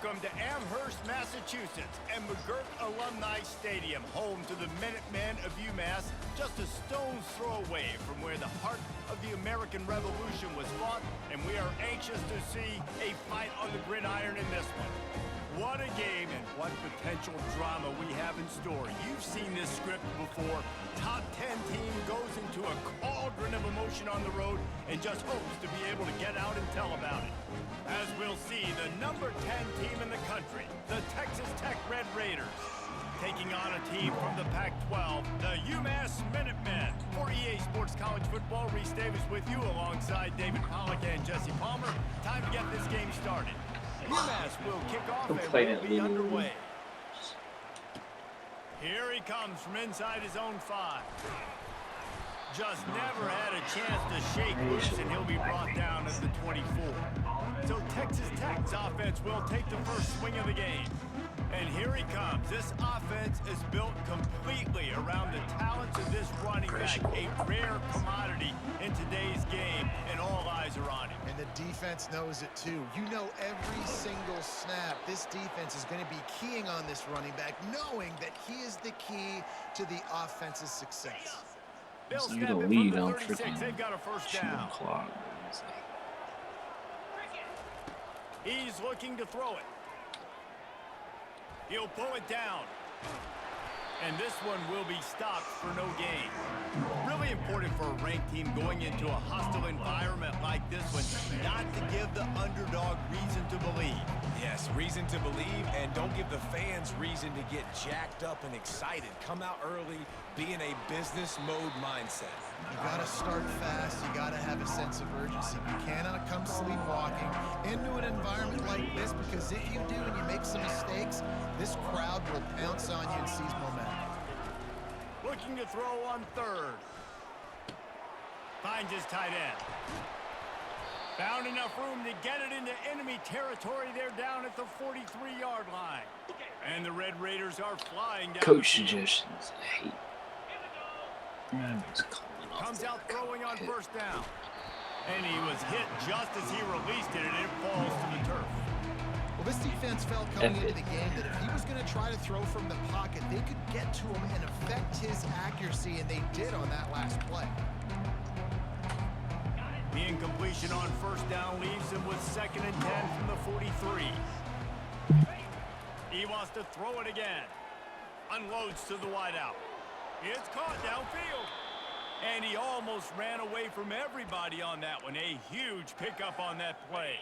Welcome to Amherst, Massachusetts, and McGirt Alumni Stadium, home to the Minutemen of UMass, just a stone's throw away from where the heart of the American Revolution was fought, and we are anxious to see a fight on the gridiron in this one. What a game and what potential drama we have in store. You've seen this script before. Top 10 team goes into a cauldron of emotion on the road and just hopes to be able to get out and tell about it. As we'll see, the number 10 team in the country, the Texas Tech Red Raiders, taking on a team from the Pac-12, the UMass Minutemen. For EA Sports College Football, Reese Davis with you alongside David Pollock and Jesse Palmer. Time to get this game started. UMass will kick off and will be underway. Here he comes from inside his own 5. Just never had a chance to shake loose, and he'll be brought down at the 24. So Texas Tech's offense will take the first swing of the game. And here he comes. This offense is built completely around the talents of this running back, a rare commodity in today's game, and all eyes are on him. And the defense knows it too. You know every single snap, this defense is going to be keying on this running back, knowing that he is the key to the offense's success. So you don't lead on freaking shooting clock. He's looking to throw it. He'll pull it down. And this one will be stopped for no gain. Really important for a ranked team going into a hostile environment like this one, not to give the underdog reason to believe. Yes, reason to believe, and don't give the fans reason to get jacked up and excited. Come out early, be in a business mode mindset. You gotta start fast, you gotta have a sense of urgency. You cannot come sleepwalking into an environment like this, because if you do and you make some mistakes, this crowd will pounce on you and seize momentum. Looking to throw on 3rd. Finds his tight end. Found enough room to get it into enemy territory. They're down at the 43-yard line. And the Red Raiders are flying down. Coach suggestions. I hate. Comes out throwing on 1st down. And he was hit just as he released it, and it falls to the turf. Well, this defense felt coming into the game that if he was going to try to throw from the pocket, they could get to him and affect his accuracy, and they did on that last play. The incompletion on 1st down leaves him with 2nd and 10 from the 43. He wants to throw it again. Unloads to the wideout. It's caught downfield. And he almost ran away from everybody on that one. A huge pickup on that play.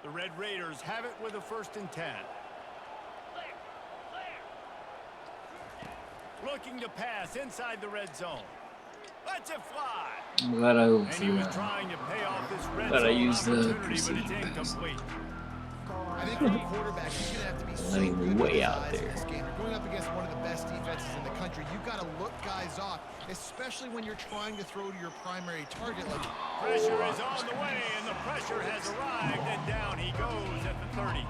The Red Raiders have it with a 1st and 10. Looking to pass inside the red zone. Lets it fly. I'm glad I and he was trying to pay off this red zone opportunity, but it's incomplete. I think for the quarterback, he's going to have to be so good way out there. In this game. You're going up against one of the best defenses in the country. You've got to look guys off, especially when you're trying to throw to your primary target. Pressure is on the way, and the pressure has arrived, and down he goes at the 30.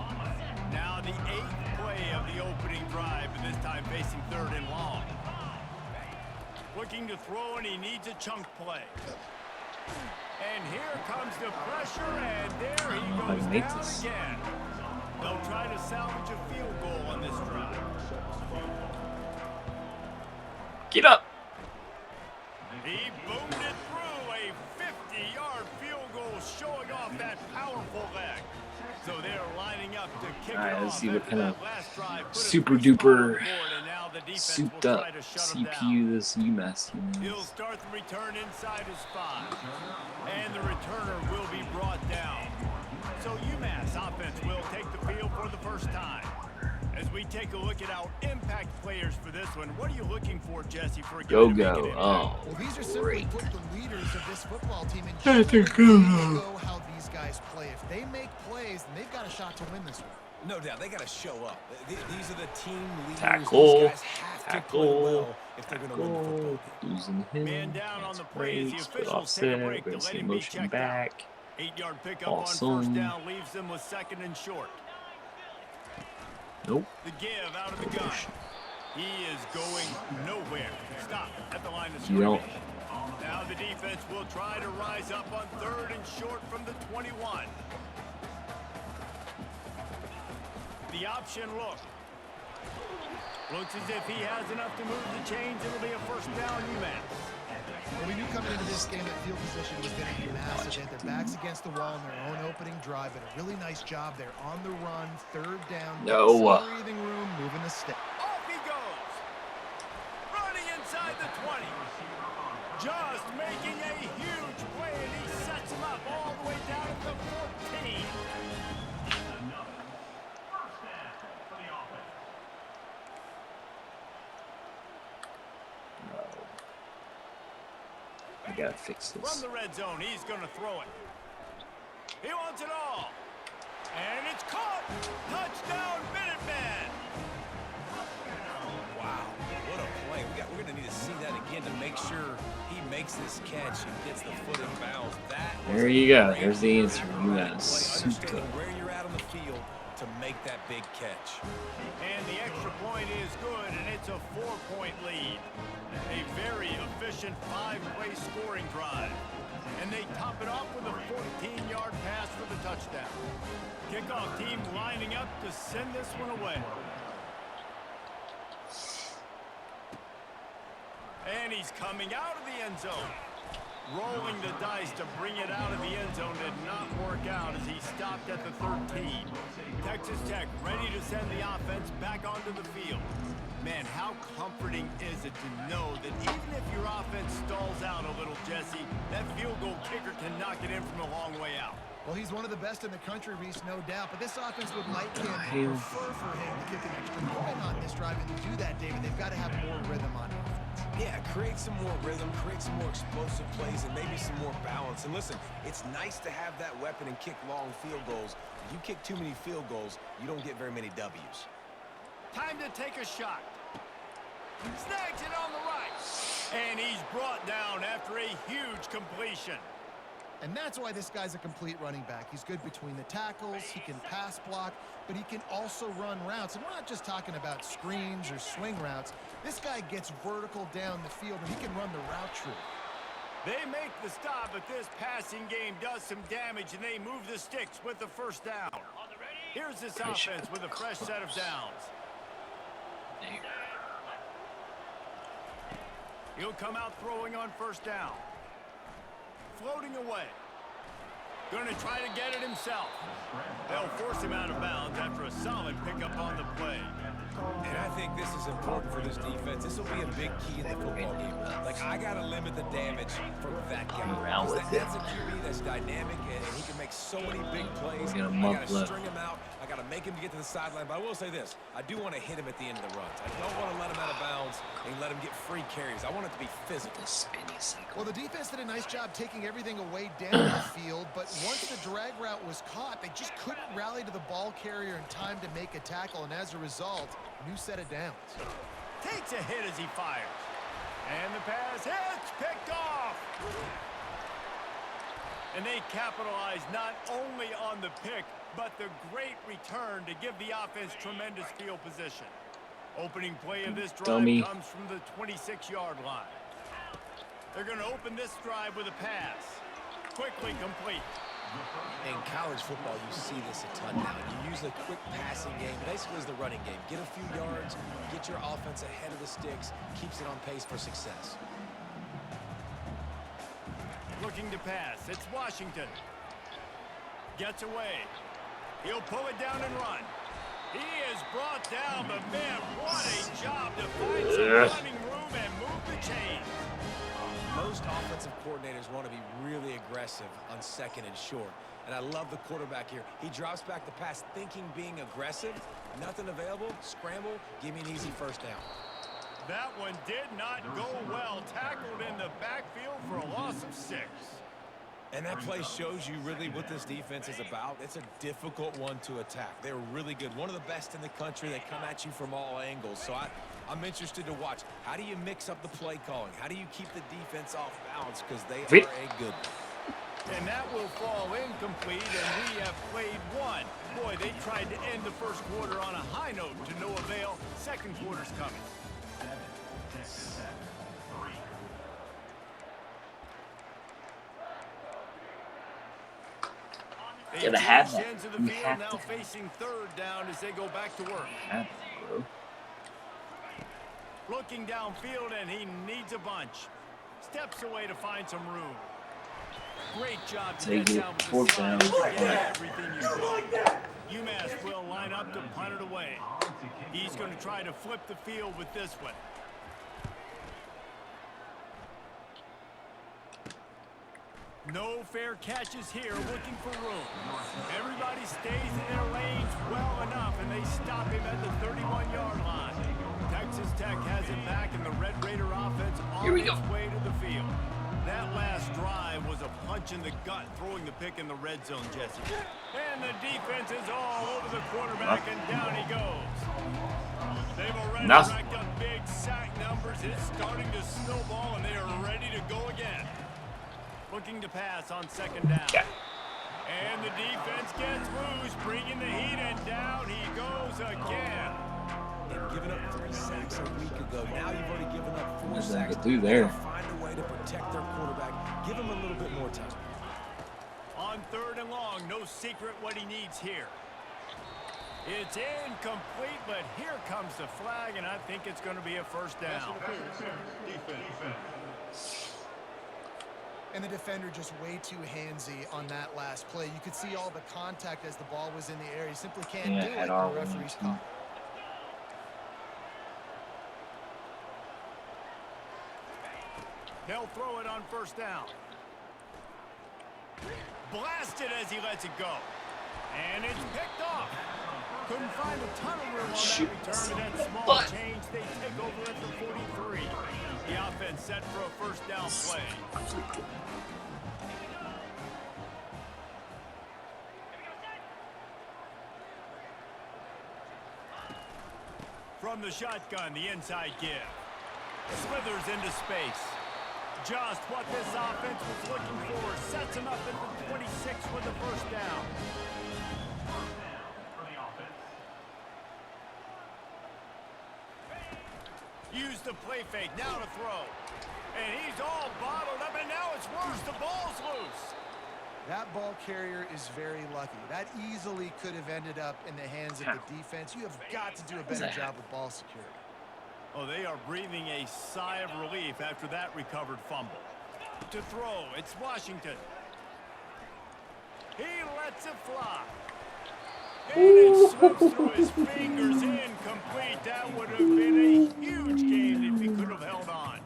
Now the 8th play of the opening drive, and this time facing 3rd and long. Looking to throw, and he needs a chunk play. And here comes the pressure, and there he goes down again. They'll try to salvage a field goal on this drive. Get up. He boomed it through, a 50-yard field goal showing off that powerful leg. So they're lining up to kick it off. Let's see what kind of super duper souped up CPU this UMass team is. He'll start the return inside his 5. And the returner will be brought down. So UMass offense will take the field for the first time. As we take a look at our impact players for this one, what are you looking for, Jesse, for a game to make an impact? Oh, well, these are simply put the leaders of this football team in I think know how these guys play. If they make plays, then they've got a shot to win this one. No doubt, they got to show up. These are the team leaders. Tackle, These guys have to play well if they're going to win the football game. Losing him. Man down on the play as the officials offset, take a break to let him be checked back. out. 8-yard pickup on 1st down leaves them with 2nd and short. Nope. The give out of the gun. He is going nowhere. Stop at the line of scrimmage. Now the defense will try to rise up on 3rd and short from the 21. The option look. Looks as if he has enough to move the chains. It'll be a first down UMass. Well, we knew coming into this game that field position was going to be massive. They had their backs against the wall in their own opening drive, but a really nice job there on the run, third down. No. Some breathing room, moving the stick. Off he goes. Running inside the 20. Just making a huge play, and he sets him up all the way down at the 14. I gotta fix From this. the red zone, he's going to throw it. He wants it all. And it's caught. Touchdown, Minuteman. Wow, what a play. We're going to need to see that again to make sure he makes this catch and gets the foot in bounds. There you go. There's the answer. UMass. Understanding where you're at on the field to make that big catch. And the extra point is good, and it's a 4-point lead. A very efficient 5-play scoring drive. And they top it off with a 14-yard pass for the touchdown. Kickoff team lining up to send this one away. And he's coming out of the end zone. Rolling the dice to bring it out of the end zone did not work out as he stopped at the 13. Texas Tech ready to send the offense back onto the field. Man, how comforting is it to know that even if your offense stalls out a little, Jesse, that field goal kicker can knock it in from a long way out. Well, he's one of the best in the country, Reese, no doubt. But this offense would like him, prefer for him to kick an extra point on this drive. And to do that, David, they've got to have more rhythm on offense. Yeah, create some more rhythm, create some more explosive plays, and maybe some more balance. And listen, it's nice to have that weapon and kick long field goals. If you kick too many field goals, you don't get very many W's. Time to take a shot. Snags it on the right. And he's brought down after a huge completion. And that's why this guy's a complete running back. He's good between the tackles, he can pass block, but he can also run routes. And we're not just talking about screens or swing routes. This guy gets vertical down the field, and he can run the route tree. They make the stop, but this passing game does some damage, and they move the sticks with the first down. Here's this offense with a fresh set of downs. He'll come out throwing on first down. Floating away. Going to try to get it himself. They'll force him out of bounds after a solid pickup on the play. And I think this is important for this defense. This will be a big key in the football game. Like, I got to limit the damage from that guy. That's a QB that's dynamic, and he can make so many big plays. I got to string him out. I got to make him get to the sideline. But I will say this. I do want to hit him at the end of the runs. I don't want to let him out of bounds and let him get free carries. I want it to be physical. Well, the defense did a nice job taking everything away down the field, but once the drag route was caught, they just couldn't rally to the ball carrier in time to make a tackle, and as a result, new set of downs. Takes a hit as he fires. And the pass hits, picked off. And they capitalize not only on the pick, but the great return to give the offense tremendous field position. Opening play of this drive comes from the 26-yard line. They're going to open this drive with a pass. Quickly complete. In college football, you see this a ton now. You use the quick passing game, basically as the running game. Get a few yards, get your offense ahead of the sticks, keeps it on pace for success. Looking to pass. It's Washington. Gets away. He'll pull it down and run. He is brought down, but man, what a job to find some running room and move the chains. Most offensive coordinators want to be really aggressive on second and short. And I love the quarterback here. He drops back the pass thinking being aggressive. Nothing available. Scramble. Give me an easy first down. That one did not go well. Tackled in the backfield for a loss of 6. And that play shows you really what this defense is about. It's a difficult one to attack. They're really good. One of the best in the country. They come at you from all angles. So I'm interested to watch. How do you mix up the play calling? How do you keep the defense off balance? Because they are a good one. And that will fall incomplete, and we have played one. Boy, they tried to end the first quarter on a high note to no avail. Second quarter's coming. Gotta have that. Ends of the You field have now to. facing third down as they go back to work. Have it, bro. Looking downfield, and he needs a bunch. Steps away to find some room. Great job to Take get it. down with the Fourth slide down. and get everything you could. UMass will line up to punt it away. He's going to try to flip the field with this one. No fair catches here, looking for room. Everybody stays in their lanes well enough, and they stop him at the 31-yard line. Texas Tech has it back, and the Red Raider offense on its way to the field. That last drive was a punch in the gut, throwing the pick in the red zone, Jesse. And the defense is all over the quarterback, and down he goes. They've already racked up big sack numbers. It's starting to snowball, and they are ready to go again. Looking to pass on second down. And the defense gets loose, bringing the heat, and down he goes again. They've given up 3 sacks a week ago. Now you've already given up 4 sacks. Nothing to do there. Find a way to protect their quarterback. Give him a little bit more time. On third and long, no secret what he needs here. It's incomplete, but here comes the flag, and I think it's going to be a first down. And the defender just way too handsy on that last play. You could see all the contact as the ball was in the air. He simply can't do it. And the referee's caught. They'll throw it on first down. Blasted as he lets it go. And it's picked off. Couldn't find a ton of room on that return, and that small change, they take over at the 43. The offense set for a first down play. From the shotgun, the inside give. Slithers into space. Just what this offense was looking for. Sets him up at the 26 with the first down. Use the play fake, now to throw. And he's all bottled up, and now it's worse. The ball's loose. That ball carrier is very lucky. That easily could have ended up in the hands of the defense. You have got to do a better job with ball security. Oh, they are breathing a sigh of relief after that recovered fumble. To throw, it's Washington. He lets it fly. And it slips through his fingers, incomplete. That would have been a huge gain if he could have held on.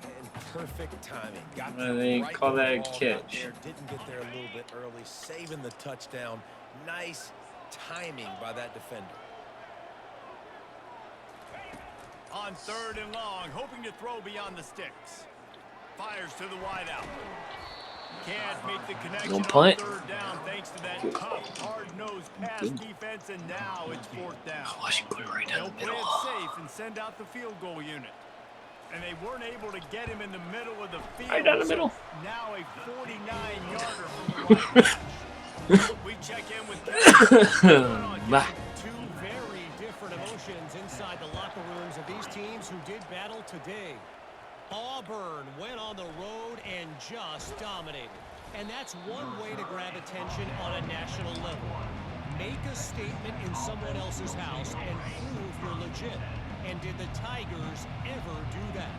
And perfect timing. Got They right call that a ball catch. there. Didn't get there a little bit early, saving the touchdown. Nice timing by that defender. On third and long, hoping to throw beyond the sticks. Fires to the wideout. Can't make the connection on third down thanks to that tough, hard-nosed pass defense, and now it's fourth down. They'll play it safe and send out the field goal unit. And they weren't able to get him in the middle of the field. Right down the middle. Now a 49-yarder from the line of scrimmage. We check in with Two very different emotions inside the locker rooms of these teams who did battle today. Auburn went on the road and just dominated. And that's one way to grab attention on a national level. Make a statement in someone else's house and prove you're legit. And did the Tigers ever do that?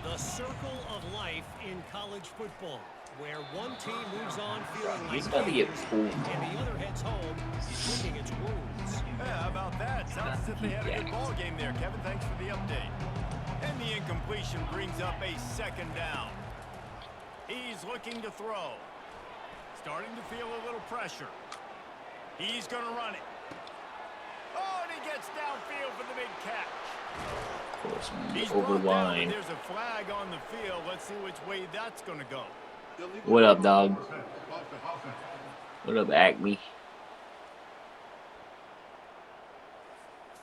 The circle of life in college football, where one team moves on feeling like failures and the other heads home licking its wounds. Yeah, how about that? Sounds as if they had a good ball game there, Kevin. Thanks for the update. And the incompletion brings up a second down. He's looking to throw. Starting to feel a little pressure. He's going to run it. Oh, and he gets downfield for the big catch. Of course, He's over down, line. there's a flag on the field. Let's see which way that's going to go. What up, dog? What up, Acme?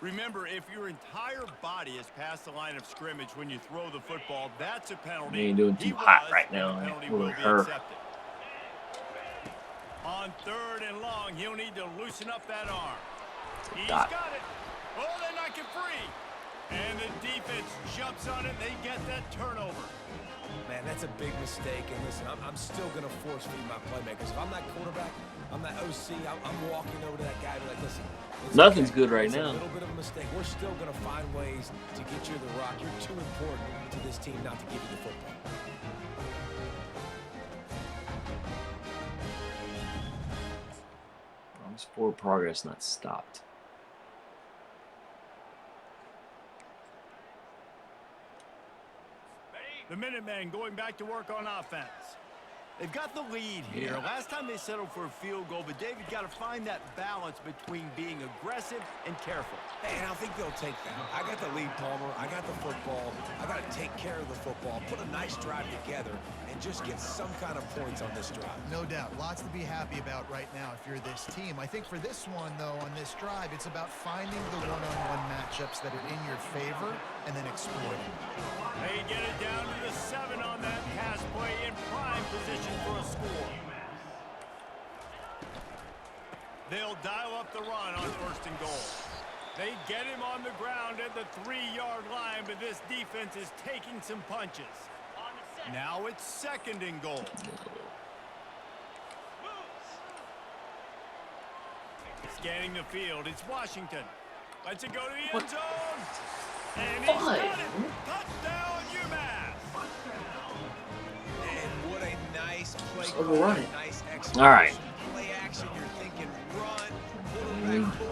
Remember, if your entire body is past the line of scrimmage when you throw the football, that's a penalty. You ain't doing too hot right now with her. On third and long, he'll need to loosen up that arm. He's Got got it. Oh, they knock it free. And the defense jumps on it. They get that turnover. Man, that's That's a big mistake. And listen, I'm still going to force feed my playmakers. If I'm that quarterback, I'm that OC, I'm walking over to that guy and be like, listen, Nothing's good right now. A little bit of a mistake. We're still going to find ways to get you the rock. You're too important to this team not to give you the football. Forward progress not stopped. The Minutemen going back to work on offense. They've got the lead here. Yeah. Last time they settled for a field goal, but David got to find that balance between being aggressive and careful. And I think they'll take that. I got the lead, Palmer. I got the football. I got to take care of the football, put a nice drive together, and just get some kind of points on this drive. No doubt. Lots to be happy about right now if you're this team. I think for this one, though, on this drive, it's about finding the one-on-one matchups that are in your favor and then exploiting. They get it down to the 7 on that pass play in prime position for a score. They'll dial up the run on 1st and goal. They get him on the ground at the 3-yard line, but this defense is taking some punches. Now it's 2nd and goal. Scanning the field, it's Washington. Lets it go to the end zone. And he's got it. Touchdown, UMass. And what a nice play. Overrun it. Nice All right. Play action, you're thinking run.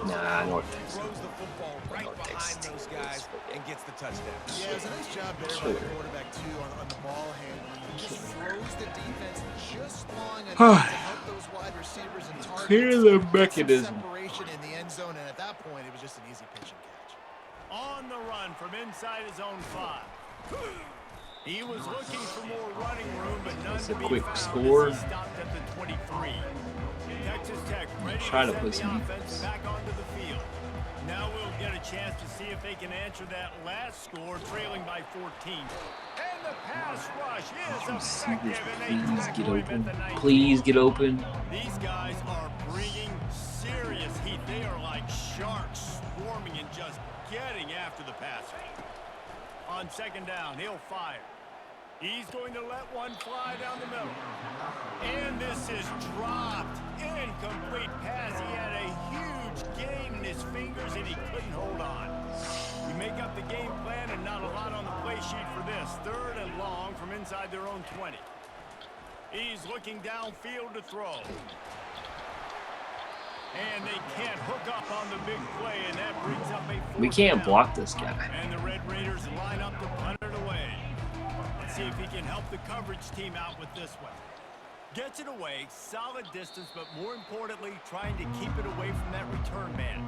Nah, North Texas. Throws the football right behind those guys and gets the touchdown. Yeah, it was a nice job there by the quarterback, too, on the ball handling. He just throws the defense just long enough to help those wide receivers and targets. Clear the Get some mechanism. separation in the end zone, and at that point, it was just an easy pitch and catch. On the run from inside his own 5. He was looking for more running room, but none to be quick found score. as he stopped at the 23. Texas Tech ready Try to to play send some the offense defense. back onto the field. Now we'll get a chance to see if they can answer that last score, trailing by 14. And the pass rush is effective, and they Please tackle get him at open. the 19. Please get open. These guys are bringing serious heat. They are like sharks swarming and just getting after the passer. On 2nd down, he'll fire. He's going to let one fly down the middle. And this is dropped. Incomplete pass. He had a huge gain in his fingers, and he couldn't hold on. We make up the game plan, and not a lot on the play sheet for this. 3rd and long from inside their own 20. He's looking downfield to throw. And they can't hook up on the big play, and that brings up a 4th We can't down. block this guy. And the Red Raiders line up to punt it away. Let's see if he can help the coverage team out with this one. Gets it away, solid distance, but more importantly, trying to keep it away from that return man.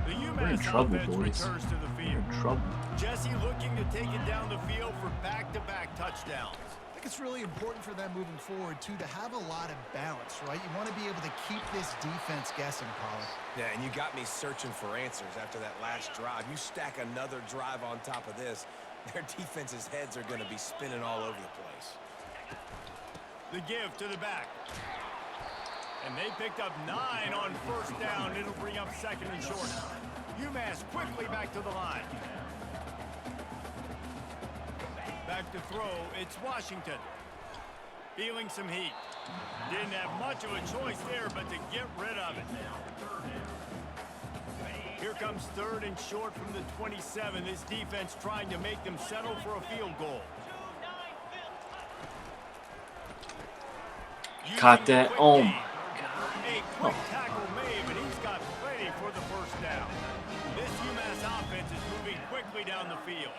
The We're in UMass trouble, offense boys. returns to the We're field. in trouble. Jesse looking to take it down the field for back-to-back touchdowns. I think it's really important for them moving forward, too, to have a lot of balance, right? You want to be able to keep this defense guessing, Pollard. Yeah, and you got me searching for answers after that last drive. You stack another drive on top of this, their defense's heads are going to be spinning all over the place. The give to the back. And they picked up 9 on 1st down. It'll bring up 2nd and short. UMass quickly back to the line. Back to throw, it's Washington. Feeling some heat. Didn't have much of a choice there, but to get rid of it. Here comes 3rd and short from the 27. This defense trying to make them settle for a field goal. Caught that. Oh my God. A quick tackle made, but he's got plenty for the 1st down. This UMass offense is moving quickly down the field.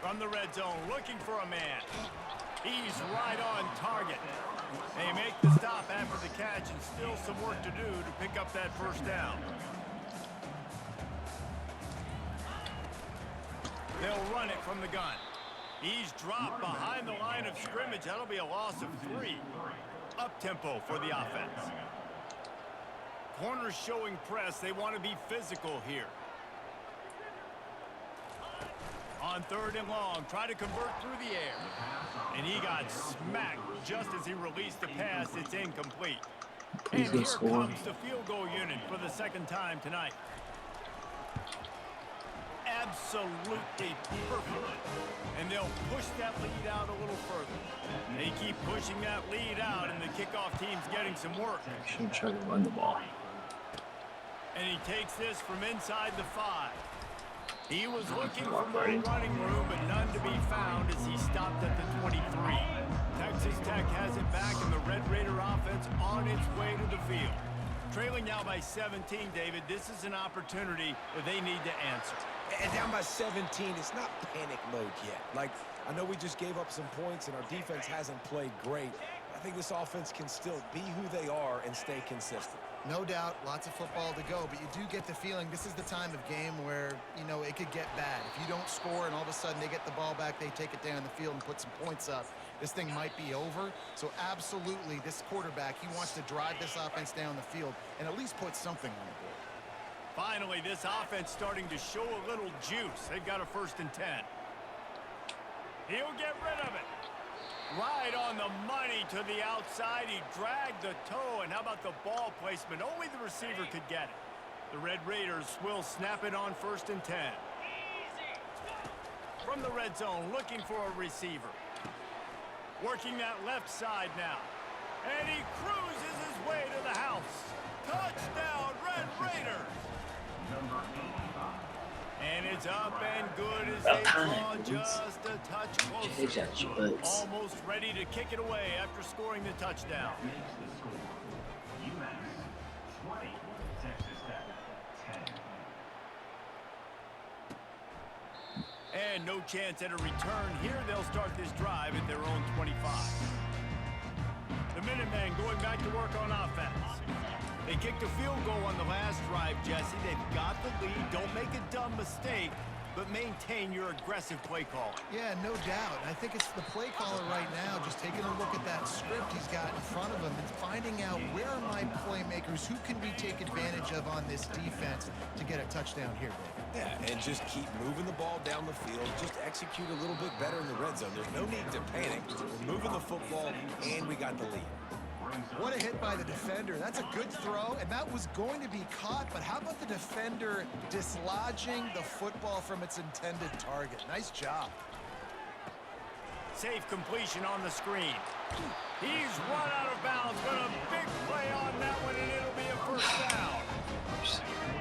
From the red zone, looking for a man. He's right on target. They make the stop after the catch, and still some work to do to pick up that 1st down. They'll run it from the gun. He's dropped behind the line of scrimmage. That'll be a loss of 3. Up-tempo for the offense. Corners showing press. They want to be physical here. On 3rd and long, try to convert through the air. And he got smacked just as he released the pass. It's incomplete. Please go score. Comes the field goal unit for the second time tonight. Absolutely perfect. And they'll push that lead out a little further. They keep pushing that lead out, and the kickoff team's getting some work. I should try to run the ball. And he takes this from inside the 5. He was looking for more running room, but none to be found as he stopped at the 23. Texas Tech has it back, and the Red Raider offense on its way to the field. Trailing now by 17, David, this is an opportunity that they need to answer. And down by 17, it's not panic mode yet. Like, I know we just gave up some points, and our defense hasn't played great. I think this offense can still be who they are and stay consistent. No doubt, lots of football to go, but you do get the feeling this is the time of game where, you know, it could get bad. If you don't score and all of a sudden they get the ball back, they take it down the field and put some points up, this thing might be over. So absolutely, this quarterback, he wants to drive this offense down the field and at least put something on the board. Finally, this offense starting to show a little juice. They've got a 1st and 10. He'll get rid of it. Right on the money to the outside. He dragged the toe, and how about the ball placement? Only the receiver could get it. The Red Raiders will snap it on 1st and 10. From the red zone, looking for a receiver. Working that left side now. And he cruises his way to the house. Touchdown, Red Raiders! And it's up and good as they draw just a touch closer. Almost ready to kick it away after scoring the touchdown. UMASS 20, Texas Tech 10. And no chance at a return here. They'll start this drive at their own 25. The Minutemen going back to work on offense. They kicked a field goal on the last drive, Jesse. They've got the lead. Don't make a dumb mistake, but maintain your aggressive play calling. Yeah, no doubt. I think it's the play caller right now just taking a look at that script he's got in front of him and finding out where are my playmakers, who can we take advantage of on this defense to get a touchdown here, Dave. Yeah, and just keep moving the ball down the field. Just execute a little bit better in the red zone. There's no need to panic. We're moving the football, and we got the lead. What a hit by the defender. That's a good throw, and that was going to be caught, but how about the defender dislodging the football from its intended target? Nice job. Safe completion on the screen. He's run out of bounds, but a big play on that one, and it'll be a 1st down.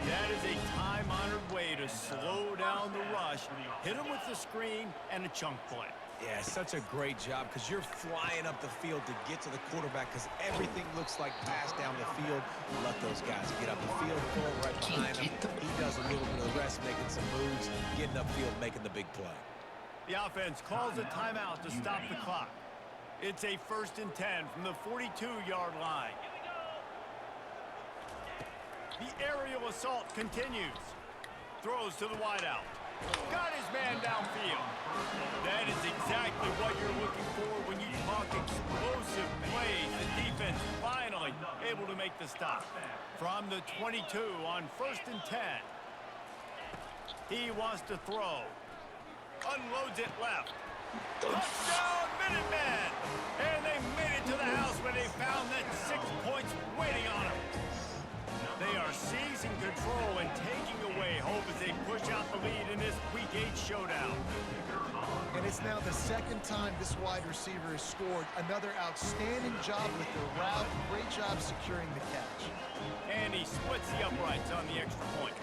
That is a time-honored way to slow down the rush, hit him with the screen, and a chunk play. Yeah, such a great job because you're flying up the field to get to the quarterback because everything looks like pass down the field. Let those guys get up the field, throw right behind him. He does a little bit of rest, making some moves, getting upfield, making the big play. The offense calls a timeout to stop the clock. It's a 1st and 10 from the 42-yard line. The aerial assault continues. Throws to the wideout. Got his man downfield. That is exactly what you're looking for when you talk explosive plays. The defense finally able to make the stop. From the 22 on 1st and 10. He wants to throw. Unloads it left. Touchdown, Minutemen! And they made it to the house when they found that 6 points waiting on them. They are seizing control and taking away hope as they push out the lead in this Week 8 showdown. And it's now the 2nd time this wide receiver has scored. Another outstanding job with the route. Great job securing the catch. And he splits the uprights on the extra point.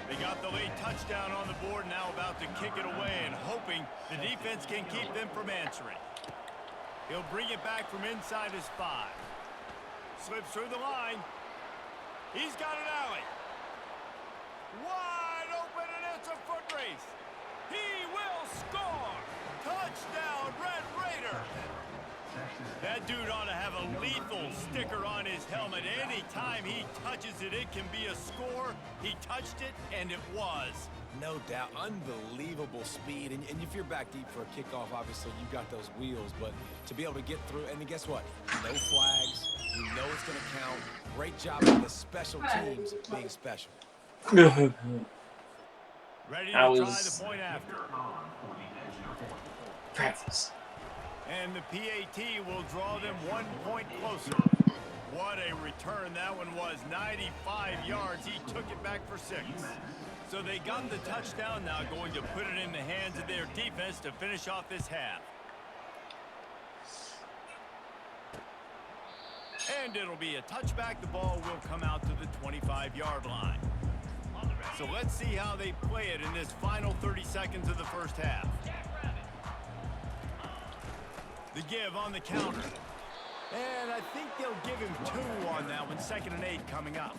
They got the late touchdown on the board, now about to kick it away and hoping the defense can keep them from answering. He'll bring it back from inside his 5. Slips through the line. He's got an alley. Wide open, and it's a foot race. He will score. Touchdown, Red Raider. That dude ought to have a lethal sticker on his helmet. Anytime he touches it, it can be a score. He touched it, and it was. No doubt. Unbelievable speed. And if you're back deep for a kickoff, obviously you've got those wheels. But to be able to get through, and guess what? No flags. You know it's going to count. Great job by the special teams being special. Ready to try the point after. Practice. And the PAT will draw them 1 point closer. What a return that one was. 95 yards. He took it back for 6. So they got the touchdown, now going to put it in the hands of their defense to finish off this half. And it'll be a touchback. The ball will come out to the 25-yard line. So let's see how they play it in this final 30 seconds of the first half. The give on the counter. And I think they'll give him 2 on that one. 2nd and 8 coming up.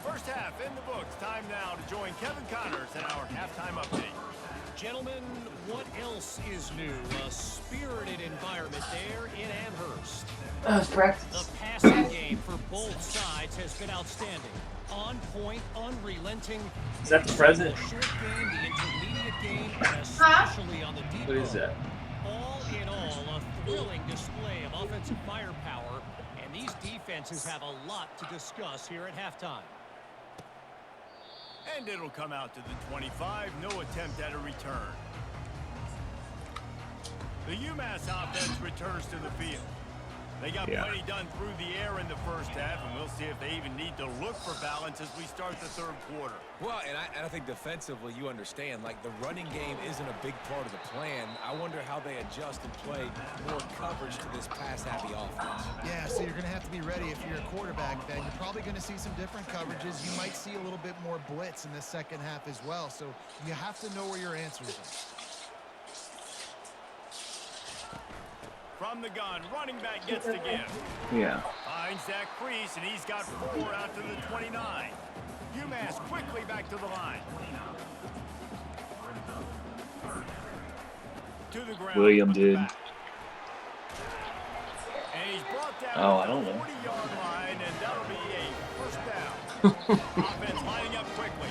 First half in the books. Time now to join Kevin Connors in our halftime update. Gentlemen, what else is new? A spirited environment there in Amherst. Practice. The passing game for both sides has been outstanding. On point, unrelenting. Is that the president? The short game, the intermediate game, and especially on the deep What is that? All in all, a thrilling display of offensive firepower, and these defenses have a lot to discuss here at halftime. And it'll come out to the 25. No attempt at a return. The UMass offense returns to the field. They got plenty done through the air in the first half, and we'll see if they even need to look for balance as we start the third quarter. Well, and I think defensively, you understand, like the running game isn't a big part of the plan. I wonder how they adjust and play more coverage to this pass-happy offense. Yeah, so you're going to have to be ready if you're a quarterback then. You're probably going to see some different coverages. You might see a little bit more blitz in the second half as well. So you have to know where your answers are. From the gun, running back gets the give. Yeah. Finds that crease, and he's got 4 out to the 29. UMass quickly back to the line. To the ground. William did. And he's brought down Oh, I don't know. 40-yard line, and that'll be a first down. Offense lining up quickly.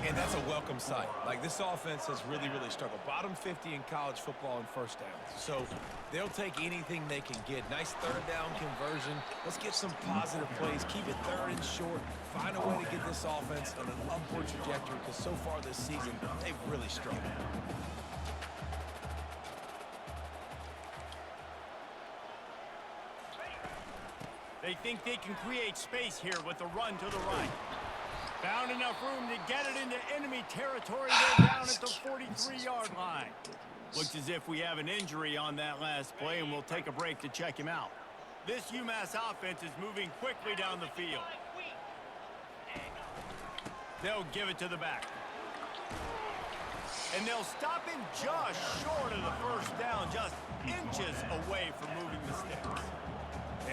And that's a welcome sight. Like, this offense has really, really struggled. Bottom 50 in college football in first downs. So they'll take anything they can get. Nice third down conversion. Let's get some positive plays. Keep it third and short. Find a way to get this offense on an upward trajectory, because so far this season, they've really struggled. They think they can create space here with the run to the right. Found enough room to get it into enemy territory. They're down at the 43-yard line. Looks as if we have an injury on that last play, and we'll take a break to check him out. This UMass offense is moving quickly down the field. They'll give it to the back. And they'll stop him just short of the first down, just inches away from moving the sticks.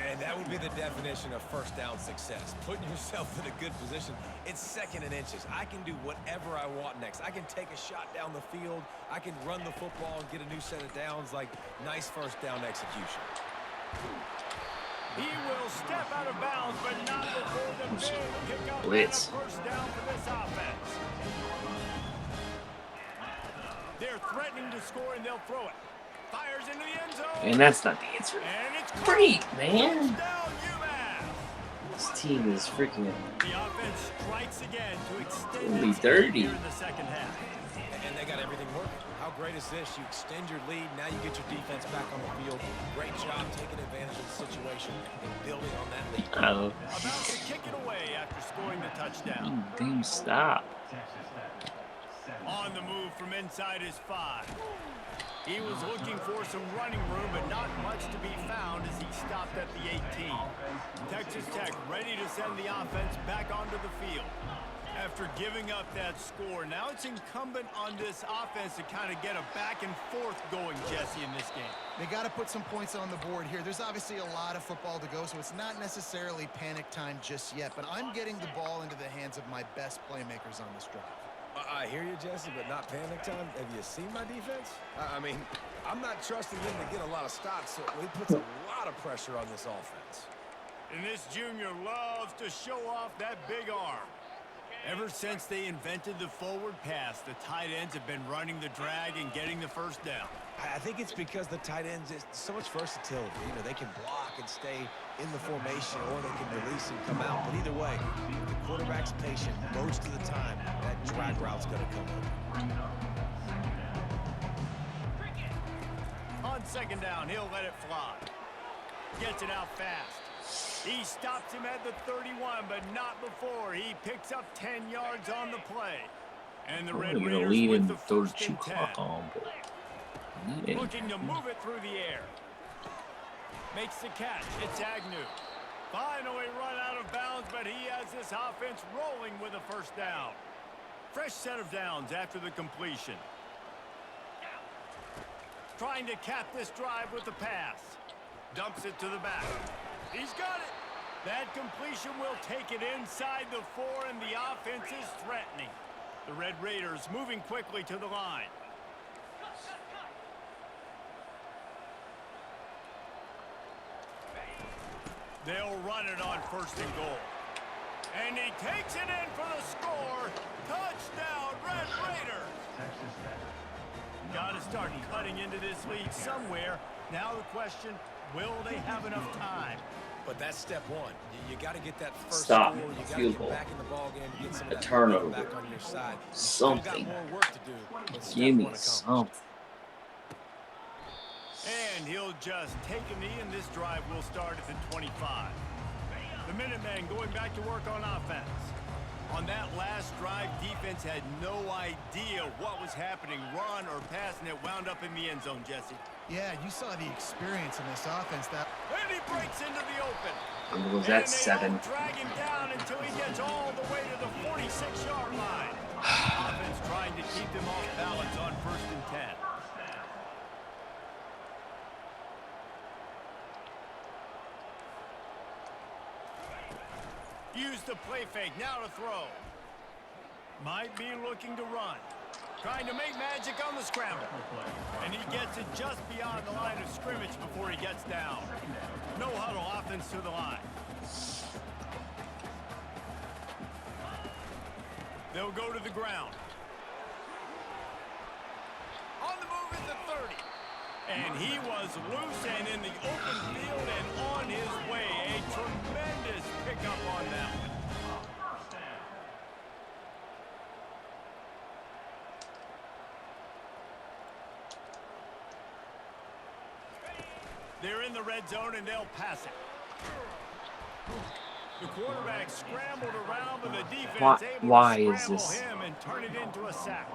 And that would be the definition of first down success. Putting yourself in a good position. It's 2nd and inches. I can do whatever I want next. I can take a shot down the field. I can run the football and get a new set of downs. Like, nice first down execution. He will step out of bounds, but not before the big pickup. Blitz. First down for this offense. They're threatening to score, and they'll throw it. Fires into the end zone. And that's not the answer. And it's Great, man. touchdown, UMass. This team is freaking. The offense strikes again to extend It'll be its lead dirty. here in the second half. And they got everything working. How great is this? You extend your lead. Now you get your defense back on the field. Great job taking advantage of the situation and building on that lead. Oh. About to kick it away after scoring the touchdown. Damn, stop. On the move from inside his 5. He was looking for some running room, but not much to be found as he stopped at the 18. Texas Tech ready to send the offense back onto the field. After giving up that score, now it's incumbent on this offense to kind of get a back and forth going, Jesse, in this game. They got to put some points on the board here. There's obviously a lot of football to go, so it's not necessarily panic time just yet, but I'm getting the ball into the hands of my best playmakers on this drive. I hear you, Jesse, but not panic time. Have you seen my defense? I mean, I'm not trusting them to get a lot of stops, so it puts a lot of pressure on this offense. And this junior loves to show off that big arm. Ever since they invented the forward pass, the tight ends have been running the drag and getting the first down. I think it's because the tight ends is so much versatility. You know, they can block and stay in the formation, or they can release and come out. But either way, the quarterback's patient most of the time. That drag route's going to come up. second down, he'll let it fly. Gets it out fast. He stops him at the 31, but not before. He picks up 10 yards on the play. And the Red Raiders with the first and 10. Looking to move it through the air. Makes the catch. It's Agnew. Finally run out of bounds, but he has this offense rolling with a first down. Fresh set of downs after the completion. Trying to cap this drive with the pass. Dumps it to the back. He's got it. That completion will take it inside the 4, and the offense is threatening. The Red Raiders moving quickly to the line. They'll run it on first and goal. And he takes it in for the score. Touchdown, Red Raiders. Got to start cutting into this lead somewhere. Now the question, will they have enough time? But that's step one. You got to get that first Stop. score. You got to Field get goal. back in the ball game, get some of A that turnover. back on your side. Something. You got more work to do. But step Give me one accomplished. something. And he'll just take a knee, and this drive will start at the 25. The Minutemen going back to work on offense. On that last drive, defense had no idea what was happening, run or pass, and it wound up in the end zone, Jesse. Yeah, you saw the experience in this offense. And he breaks into the open. And was that 7? And they don't drag him down until he gets all the way to the 46-yard line. Offense trying to keep them off balance on first and 10. Use the play fake, now to throw. Might be looking to run. Trying to make magic on the scramble. And he gets it just beyond the line of scrimmage before he gets down. No huddle offense to the line. They'll go to the ground. On the move at the 30. And he was loose and in the open field and on his way. A tremendous pickup on that one. They're in the red zone and they'll pass it. The quarterback scrambled around, but the defense able to scramble him and turn it into a sack.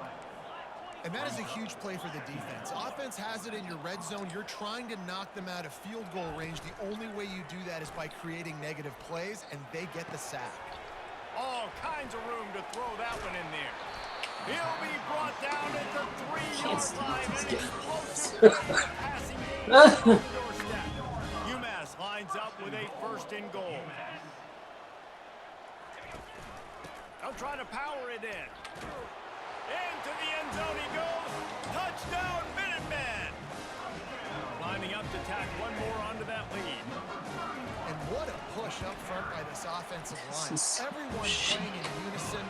And that is a huge play for the defense. Offense has it in your red zone. You're trying to knock them out of field goal range. The only way you do that is by creating negative plays, and they get the sack. All kinds of room to throw that one in there. He'll be brought down at the 3-yard line. An explosive passing game on the doorstep. UMass lines up with a first and goal. They'll try to power it in. Into the end zone he goes. Touchdown, Minutemen. Lining up to tack one more onto that lead. And what a push up front by this offensive line. Everyone playing in unison,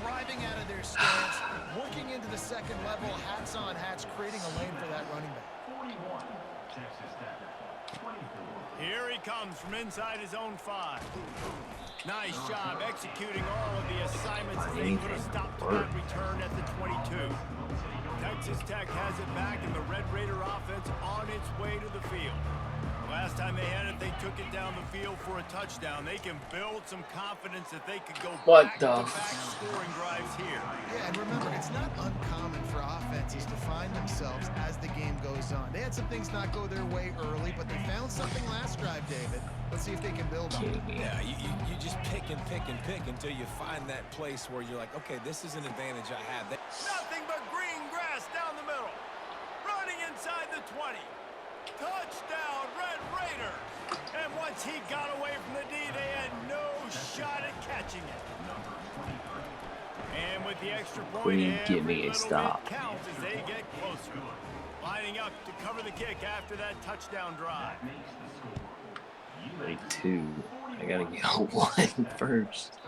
driving out of their stance, working into the second level, hats on hats, creating a lane for that running back. Here he comes from inside his own 5. Nice job executing all of the assignments as they put a stop to that return at the 22. Texas Tech has it back, and the Red Raider offense on its way to the field. Last time they had it, they took it down the field for a touchdown. They can build some confidence that they could go back-to-back scoring drives here. Yeah, and remember, it's not uncommon for offenses to find themselves as the game goes on. They had some things not go their way early, but they found something last drive, David. Let's see if they can build on it. Yeah, you just pick and pick and pick until you find that place where you're like, okay, this is an advantage I have. Nothing but green grass down the middle. Running inside the 20. Touchdown, Red Raiders. And once he got away from the D, they had no shot at catching it. And with the extra point, give me a stop. Counts as they get closer. Lining up to cover the kick after that touchdown drive. 2. I gotta get a 1 first.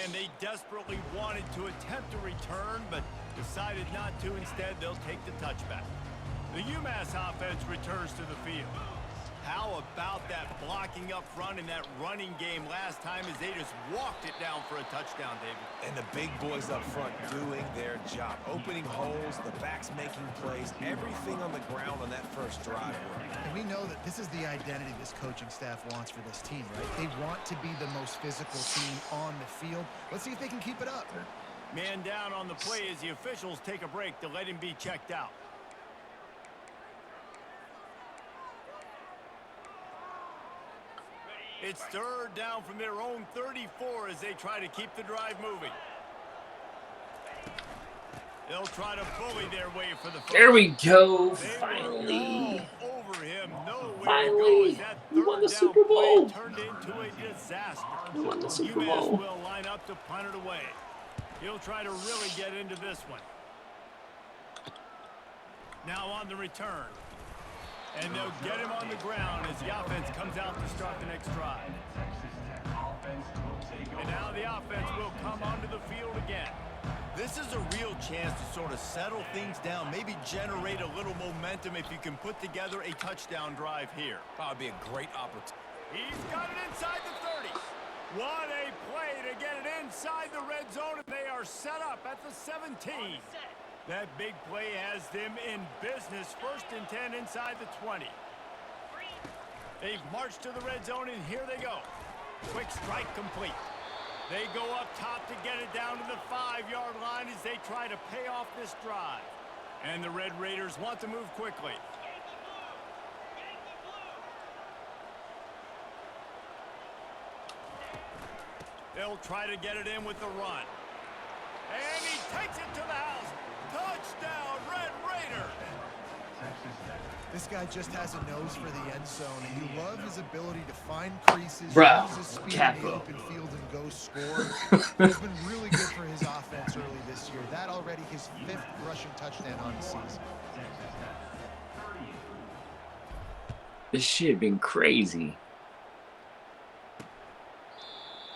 And they desperately wanted to attempt a return, but decided not to. Instead, they'll take the touchback. The UMass offense returns to the field. How about that blocking up front and that running game last time as they just walked it down for a touchdown, David? And the big boys up front doing their job. Opening holes, the backs making plays, everything on the ground on that first drive. And we know that this is the identity this coaching staff wants for this team, right? They want to be the most physical team on the field. Let's see if they can keep it up. Man down on the play as the officials take a break to let him be checked out. It's third down from their own 34 as they try to keep the drive moving. They'll try to bully their way for the first. There we go. They Finally. were all over him. Nowhere Finally. to go as that We won the third Super down play Bowl. turned into a disaster. We won the Super UMass Bowl. will line up to punt it away. He'll try to really get into this one. Now on the return. And they'll get him on the ground as the offense comes out to start the next drive. And now the offense will come onto the field again. This is a real chance to sort of settle things down, maybe generate a little momentum if you can put together a touchdown drive here. That would be a great opportunity. He's got it inside the 30. What a play to get it inside the red zone, and they are set up at the 17. That big play has them in business. 1st and 10 inside the 20. They've marched to the red zone, and here they go. Quick strike complete. They go up top to get it down to the 5-yard line as they try to pay off this drive. And the Red Raiders want to move quickly. They'll try to get it in with the run. And he takes it to the house. Touchdown, Red Raiders! This guy just has a nose for the end zone, and you love his ability to find creases, Bro, use his speed in the Capo. open field, and go score. He's been really good for his offense early this year. That already his 5th rushing touchdown on the season. This shit been crazy.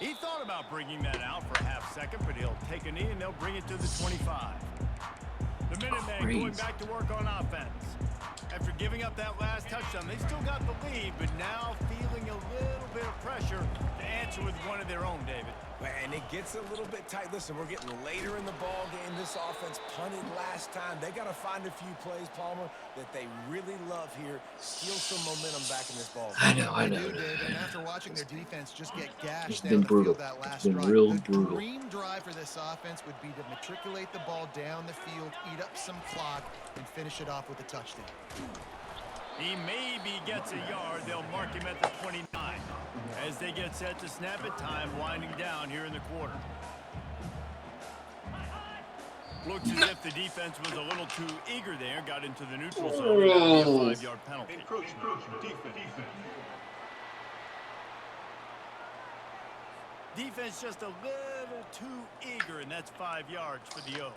He thought about bringing that out for a half second, but he'll take a knee and they'll bring it to the 25. The Minutemen going back to work on offense. After giving up that last touchdown, they still got the lead, but now feeling a little bit of pressure to answer with one of their own, David. And it gets a little bit tight. Listen, we're getting later in the ball game. This offense punted last time. They got to find a few plays, Palmer, that they really love here. Steal some momentum back in this ball game. I know. They do, David, and after watching their defense just get gashed It's down been the brutal. field that last It's been drive, real the brutal. dream drive for this offense would be to matriculate the ball down the field, eat up some clock, and finish it off with a touchdown. He maybe gets a yard. They'll mark him at the 29 as they get set to snap it. Time winding down here in the quarter. Looks as if the defense was a little too eager there. Got into the neutral zone. And that'll be a 5-yard penalty. Defense just a little too eager, and that's 5 yards for the O.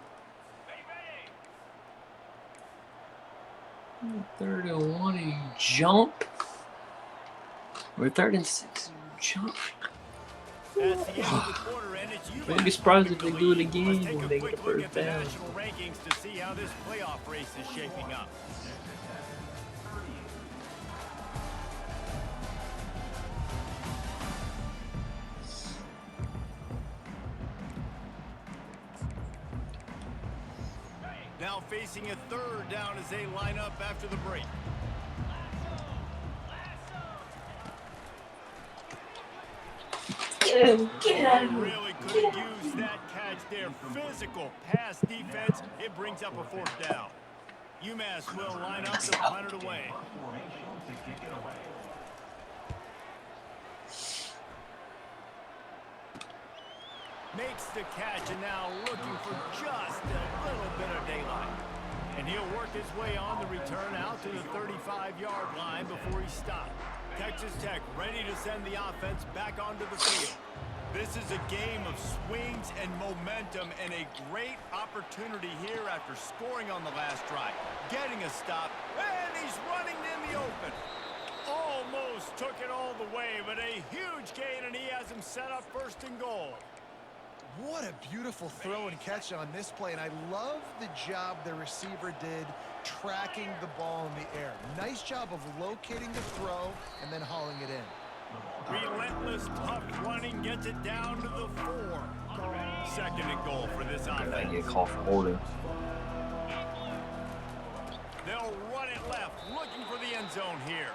3rd and 1 and you jump. We're 3rd and 6 and you jump. That's the end of the quarter, and it's UMass. Wouldn't be surprised if they do it Let's again take when a they quick get the look first at the down. national rankings to see how this playoff race is shaping up. Now facing a 3rd down as they line up after the break. They really could have used that catch there. Physical pass defense. It brings up a 4th down. UMass will line up to punt it away. Makes the catch and now looking for just a little bit of daylight. And he'll work his way on the return out to the 35-yard line before he stopped. Texas Tech ready to send the offense back onto the field. This is a game of swings and momentum and a great opportunity here after scoring on the last drive. Getting a stop, and he's running in the open. Almost took it all the way, but a huge gain, and he has him set up 1st and goal. What a beautiful throw and catch on this play, and I love the job the receiver did tracking the ball in the air. Nice job of locating the throw and then hauling it in. Relentless, tough running gets it down to the 4. Second and goal for this offense. I get called for holding. They'll run it left, looking for the end zone here.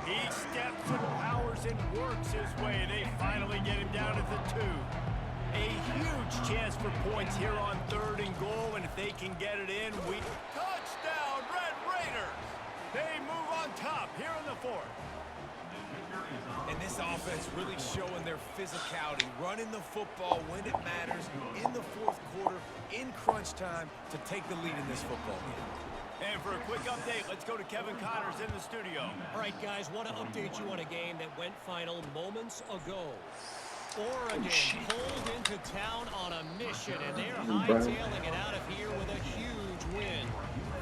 He steps and powers and works his way. They finally get him down at the 2. A huge chance for points here on 3rd and goal, and if they can get it in, touchdown, Red Raiders! They move on top here in the 4th. And this offense really showing their physicality, running the football when it matters, in the 4th quarter, in crunch time, to take the lead in this football game. And for a quick update, let's go to Kevin Connors in the studio. All right, guys, want to update you on a game that went final moments ago. Oregon pulled into town on a mission, and they're hightailing it out of here with a huge win.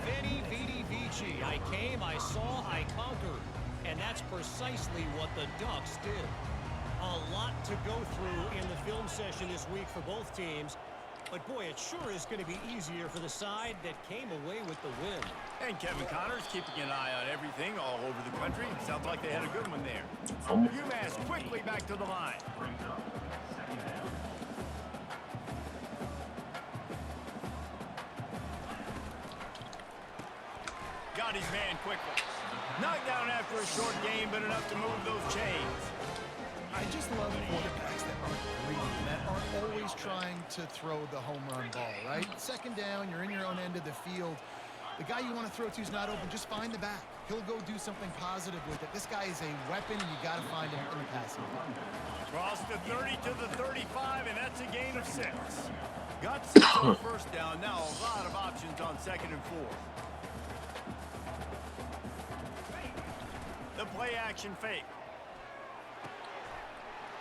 Veni, vidi, vici. I came, I saw, I conquered. And that's precisely what the Ducks did. A lot to go through in the film session this week for both teams. But, boy, it sure is going to be easier for the side that came away with the win. And Kevin Connors keeping an eye on everything all over the country. Sounds like they had a good one there. UMass quickly back to the line. Got his man quickly. Knocked down after a short game, but enough to move those chains. I just love quarterbacks that aren't greedy, that aren't always trying to throw the home run ball, right? Second down, you're in your own end of the field. The guy you want to throw to is not open. Just find the back. He'll go do something positive with it. This guy is a weapon, and you got to find him in the passing game. Cross the 30 to the 35, and that's a gain of 6. Got 6 on first down. Now a lot of options on 2nd and 4. The play action fake.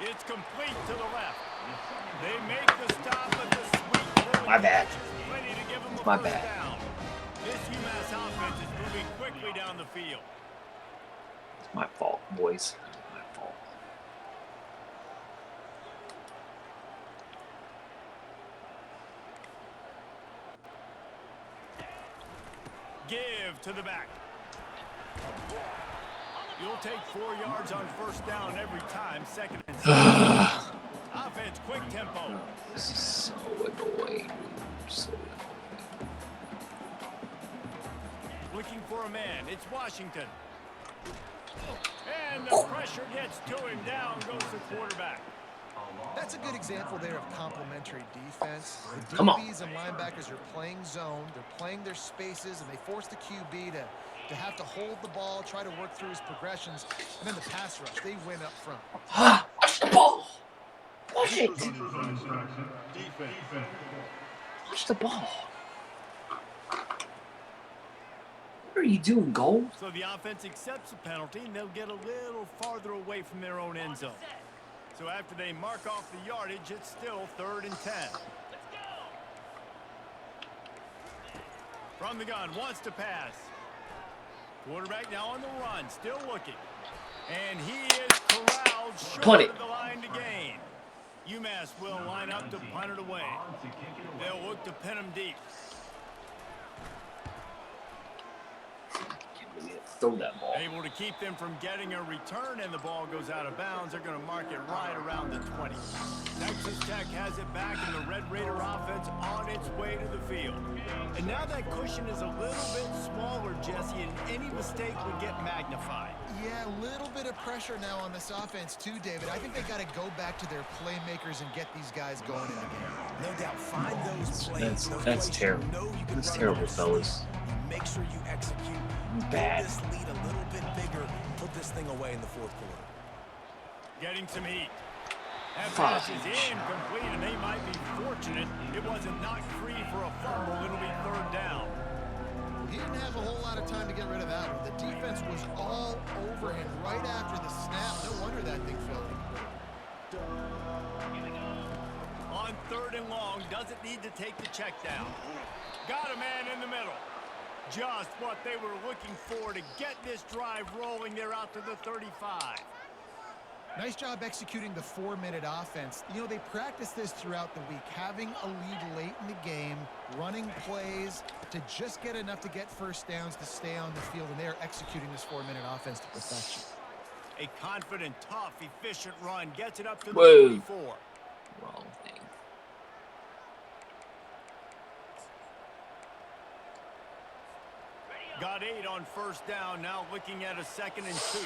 It's complete to the left. They make the stop at the sweet. My bad. Plenty to give them the My first bad. down. This UMass offense is moving quickly down the field. It's my fault, boys. My fault. Give to the back. You'll take 4 yards on first down every time. 2nd and 6. Offense, quick tempo. This is so annoying. So annoying. Looking for a man. It's Washington. And the pressure gets to him. Down goes the quarterback. That's a good example there of complementary defense. The Come on. DBs and linebackers are playing zone. They're playing their spaces, and they force the QB to have to hold the ball, try to work through his progressions, and then the pass rush. They win up front. Watch the ball. Watch it. Watch the ball. What are you doing, goal? So the offense accepts the penalty, and they'll get a little farther away from their own end zone. So after they mark off the yardage, it's still 3rd and 10. From the gun, wants to pass. Quarterback now on the run, still looking. And he is corralled short of the line to gain. UMass will line up to punt it away. They'll look to pin him deep. Throw that ball. Able to keep them from getting a return, and the ball goes out of bounds. They're going to mark it right around the 20. Texas Tech has it back, and the Red Raider offense on its way to the field. And now that cushion is a little bit smaller, Jesse, and any mistake would get magnified. Yeah, a little bit of pressure now on this offense too, David. I think they got to go back to their playmakers and get these guys going in the game. No doubt, find those plays. That's terrible. That's terrible, fellas. Make sure you execute. Bad. Build this lead a little bit bigger. Put this thing away in the 4th quarter. Getting some heat. That pass is incomplete, and they might be fortunate it wasn't knocked free for a fumble. It'll be 3rd down. He didn't have a whole lot of time to get rid of that one. The defense was all over him right after the snap. No wonder that thing fell incomplete. On 3rd and long, doesn't need to take the check down. Got a man in the middle. Just what they were looking for to get this drive rolling. They're out to the 35. Nice job executing the 4-minute offense. You know, they practice this throughout the week, having a lead late in the game, running plays to just get enough to get first downs to stay on the field, and they're executing this 4-minute offense to perfection. A confident, tough, efficient run gets it up to the Whoa. 44. Wrong thing. Got 8 on first down, now looking at a 2nd and 2.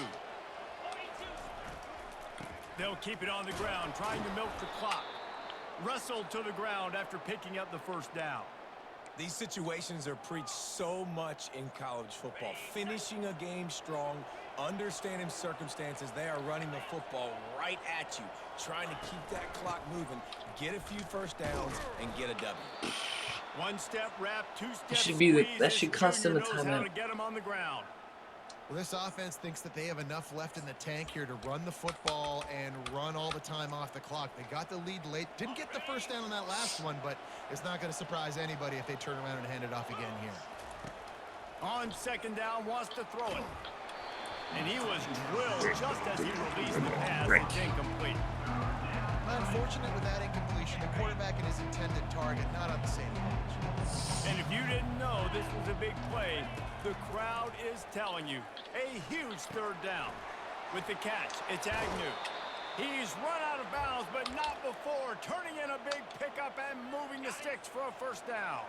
They'll keep it on the ground, trying to milk the clock. Wrestled to the ground after picking up the first down. These situations are preached so much in college football. Finishing a game strong, understanding circumstances. They are running the football right at you, trying to keep that clock moving, get a few first downs, and get a W. 1 step wrap, 2 steps Should be the, squeeze. that should This cost them a junior knows how to timeout. get him on the ground. Well, this offense thinks that they have enough left in the tank here to run the football and run all the time off the clock. They got the lead late. Didn't get the first down on that last one, but it's not going to surprise anybody if they turn around and hand it off again here. On 2nd down, wants to throw it. And he was drilled just as he released the pass. It's incomplete. Unfortunate with that incompletion, the quarterback and his intended target not on the same page. And if you didn't know this was a big play, the crowd is telling you. A huge 3rd down. With the catch, it's Agnew. He's run out of bounds, but not before turning in a big pickup and moving the sticks for a first down.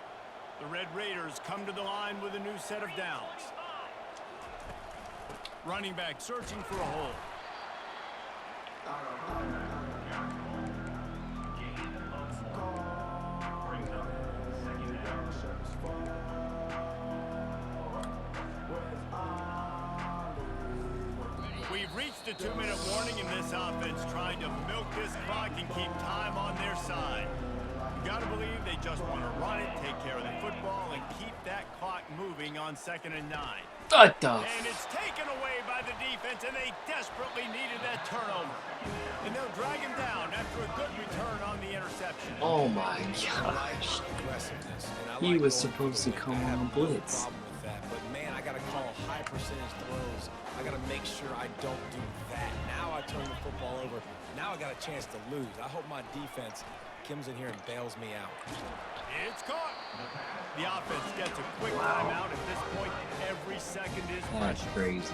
The Red Raiders come to the line with a new set of downs. Running back searching for a hole. We've reached a 2-minute warning in this offense, trying to milk this clock and keep time on their side. You got to believe they just want to run it, take care of the football, and keep that clock moving on 2nd and 9. What the? And it's taken away by the defense, and they desperately needed that turnover. And they'll drag him down after a good return on the interception. Oh my gosh. He was supposed to come on a blitz. But man, I gotta call high percentage throws. I gotta make sure I don't do that. Now I turn the football over. Now I got a chance to lose. I hope my defense comes in here and bails me out. It's caught. The offense gets a quick timeout. At this point, every second is That's precious. crazy.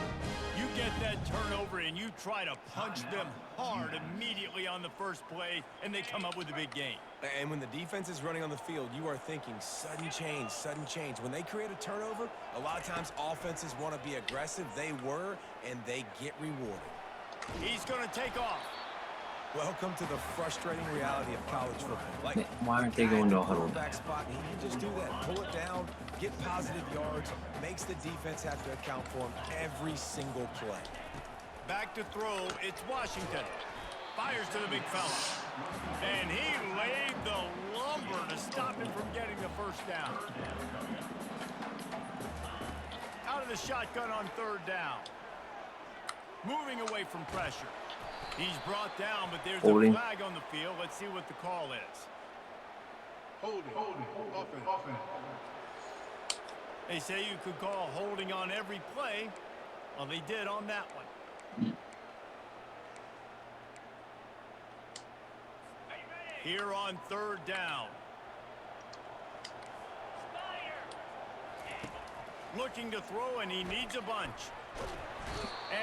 You get that turnover and you try to punch them hard immediately on the first play, and they come up with a big gain. And when the defense is running on the field, you are thinking sudden change, sudden change. When they create a turnover, a lot of times offenses want to be aggressive. They were, and they get rewarded. He's going to take off. Welcome to the frustrating reality of college football. Like, Why aren't they going to a huddle now? back spot, he can just do that. Pull it down, get positive yards, makes the defense have to account for him every single play. Back to throw. It's Washington. Fires to the big fella. And he laid the lumber to stop him from getting the first down. Out of the shotgun on 3rd down. Moving away from pressure. He's brought down, but there's Holding. a flag on the field. Let's see what the call is. Holding, offense. They say you could call holding on every play. Well, they did on that one. Here on 3rd down. Looking to throw, and he needs a bunch.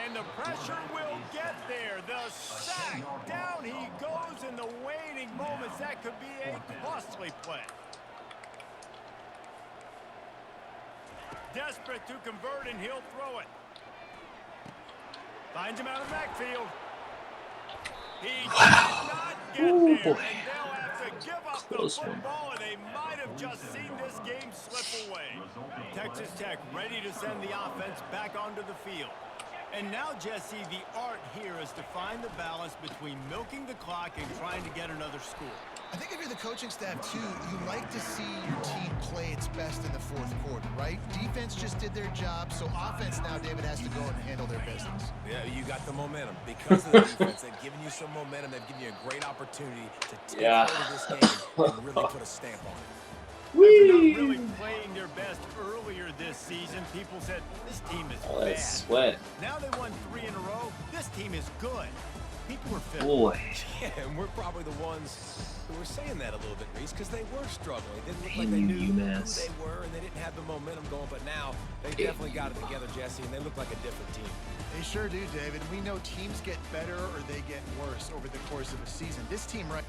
And the pressure will get there. The sack. Down he goes in the waning moments. That could be a costly play. Desperate to convert, and he'll throw it. Finds him out of the backfield. He did not get there, boy. and they'll have to give up Close the one. football, and they might have just seen this game slip away. Texas Tech ready to send the offense back onto the field. And now, Jesse, the art here is to find the balance between milking the clock and trying to get another score. I think if you're the coaching staff, too, you like to see your team play its best in the 4th quarter, right? Defense just did their job, so offense now, David, has to go and handle their business. Yeah, you got the momentum. Because of the defense, they've given you some momentum. They've given you a great opportunity to take hold of this game and really put a stamp on it. After not really playing their best earlier this season, people said, this team is Oh, bad. that's sweat. Now they won 3 in a row. This team is good. People were fit. Boy. Yeah, and we're probably the ones who were saying that a little bit, Reese, because they were struggling. It didn't look like they knew UMass. who they were, and they didn't have the momentum going. But now they definitely got it together, Jesse, and they look like a different team. They sure do, David. We know teams get better or they get worse over the course of a season. This team right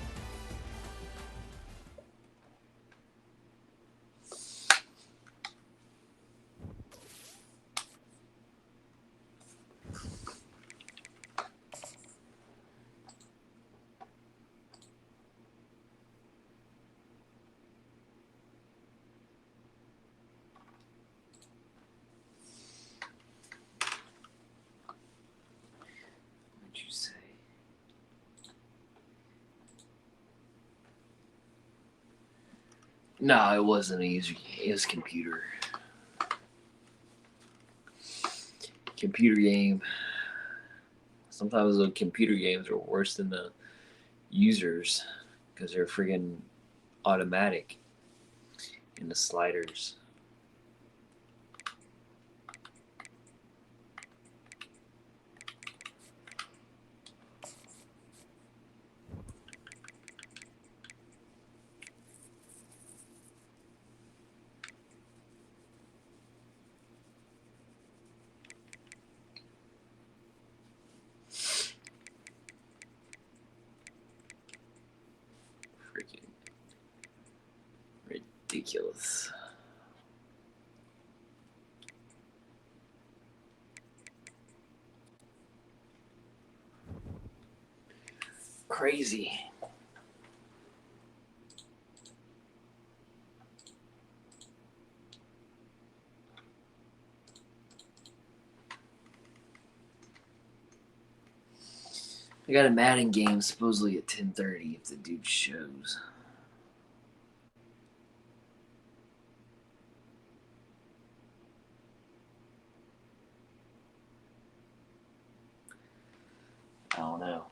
What'd you say? No, it wasn't a user. It was computer. Computer game. Sometimes the computer games are worse than the users because they're friggin' automatic in the sliders. Freaking ridiculous. Crazy. I got a Madden game supposedly at 10:30 if the dude shows. I don't know.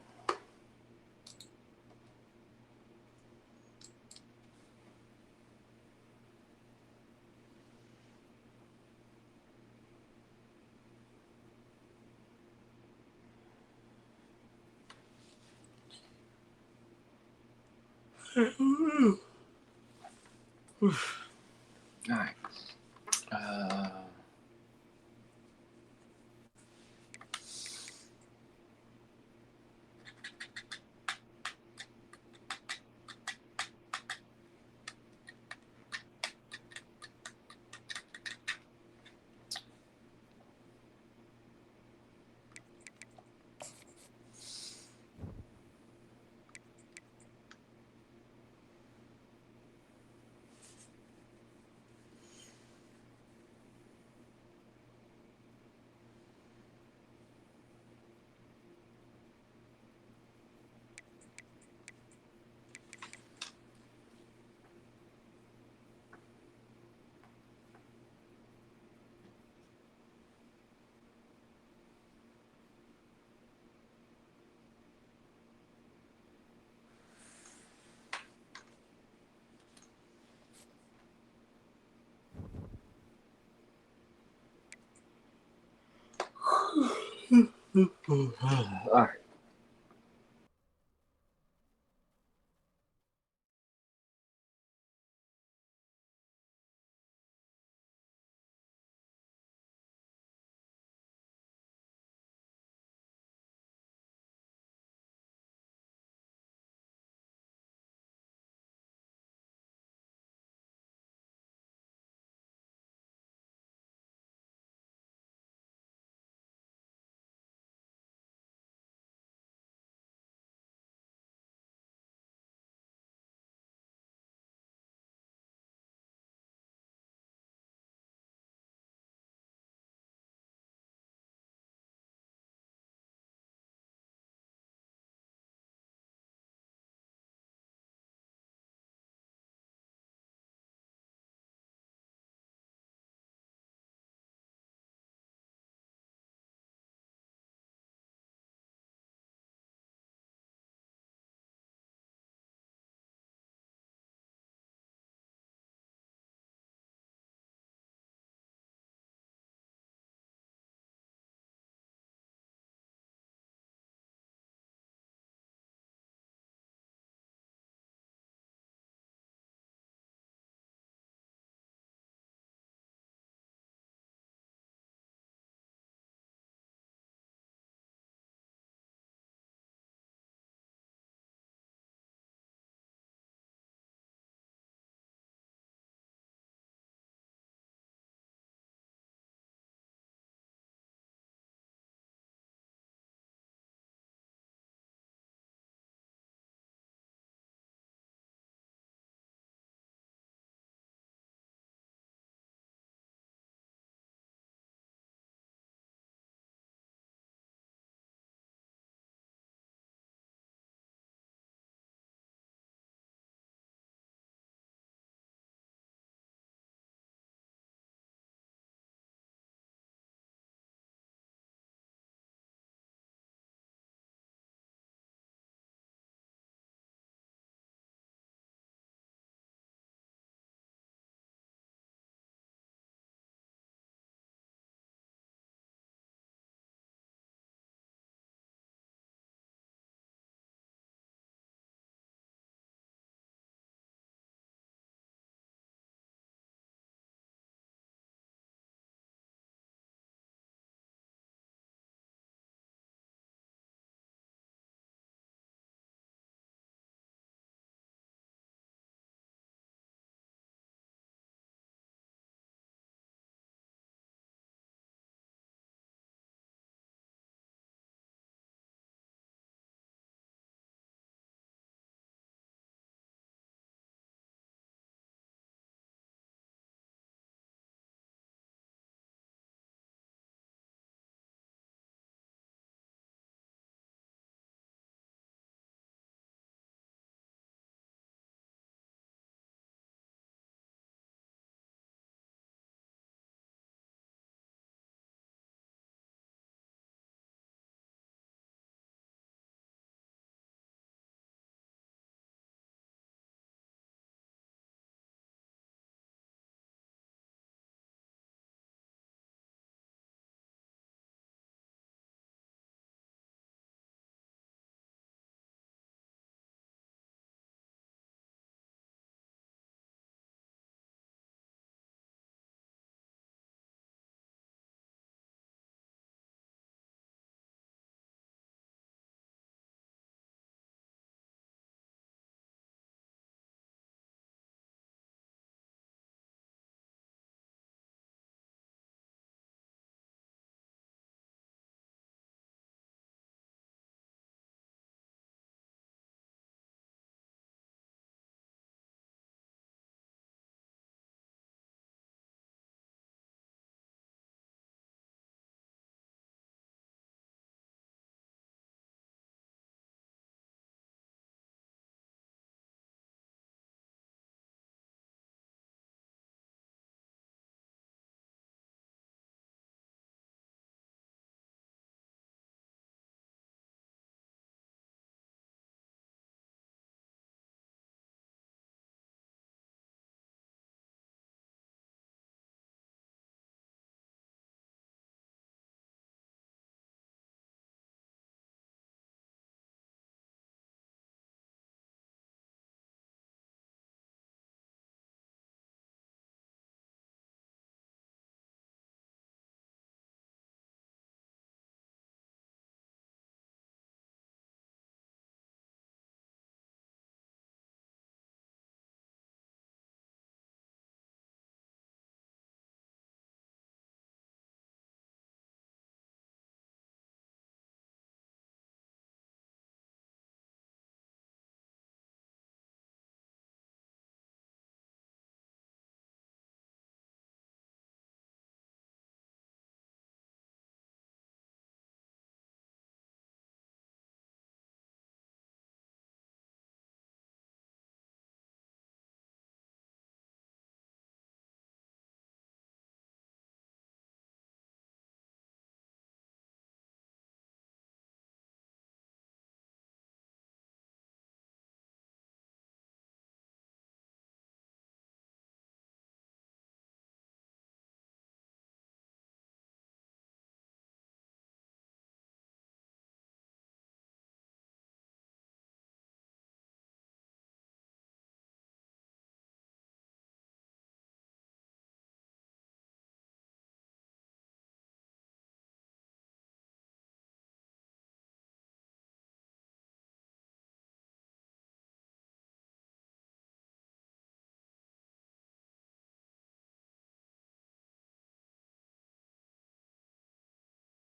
All right. All right.